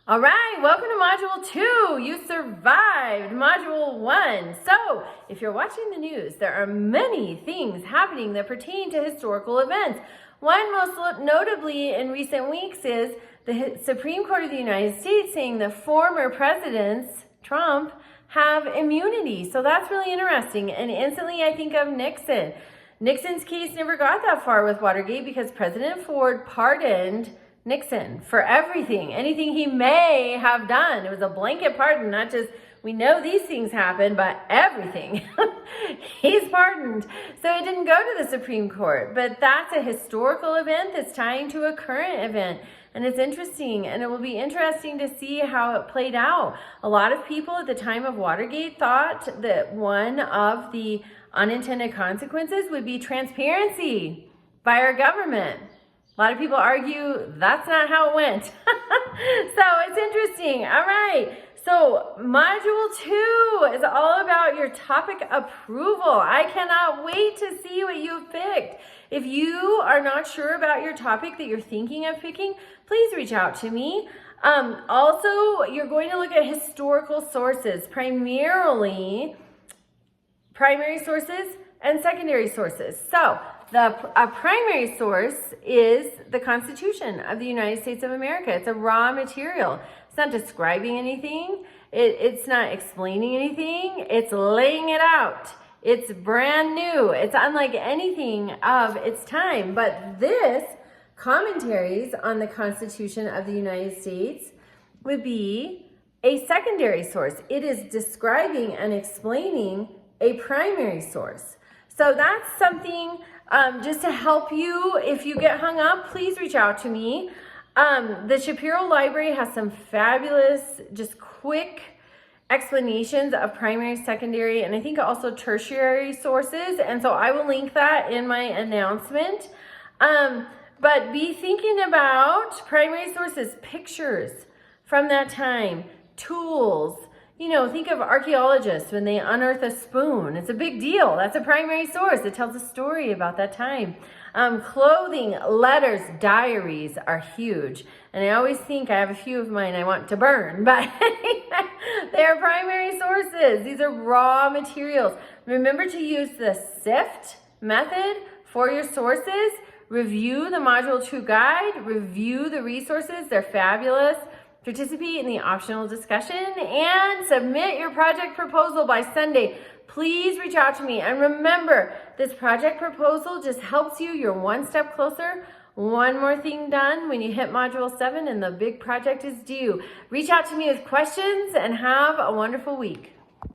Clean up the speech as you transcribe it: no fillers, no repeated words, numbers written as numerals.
All right, welcome to Module 2. You survived Module 1. So, if you're watching the news, there are many things happening that pertain to historical events. One most notably in recent weeks is the Supreme Court of the United States saying the former presidents, Trump, have immunity. So that's really interesting. And instantly I think of Nixon. Nixon's case never got that far with Watergate because President Ford pardoned Nixon for everything, anything he may have done. It was a blanket pardon, not just, we know these things happen, but everything. He's pardoned. So it didn't go to the Supreme Court, but that's a historical event that's tying to a current event. And it's interesting, and it will be interesting to see how it played out. A lot of people at the time of Watergate thought that one of the unintended consequences would be transparency by our government. A lot of people argue that's not how it went. So it's interesting. All right. So Module 2 is all about your topic approval. I cannot wait to see what you've picked. If you are not sure about your topic that you're thinking of picking, please reach out to me. Also, you're going to look at historical sources, primarily primary sources and secondary sources. So a primary source is the Constitution of the United States of America. It's a raw material. It's not describing anything. It's not explaining anything. It's laying it out. It's brand new. It's unlike anything of its time. But this, commentaries on the Constitution of the United States, would be a secondary source. It is describing and explaining a primary source. So that's something just to help you. If you get hung up, please reach out to me. The Shapiro Library has some fabulous, just quick explanations of primary, secondary, and I think also tertiary sources. And so I will link that in my announcement. But be thinking about primary sources, pictures from that time, tools. You know, think of archaeologists when they unearth a spoon. It's a big deal. That's a primary source. It tells a story about that time. Clothing, letters, diaries are huge. And I always think I have a few of mine I want to burn, but they're primary sources. These are raw materials. Remember to use the SIFT method for your sources. Review the Module 2 guide. Review the resources. They're fabulous. Participate in the optional discussion and submit your project proposal by Sunday. Please reach out to me. And remember, this project proposal just helps you. You're one step closer. One more thing done when you hit Module 7 and the big project is due. Reach out to me with questions and have a wonderful week.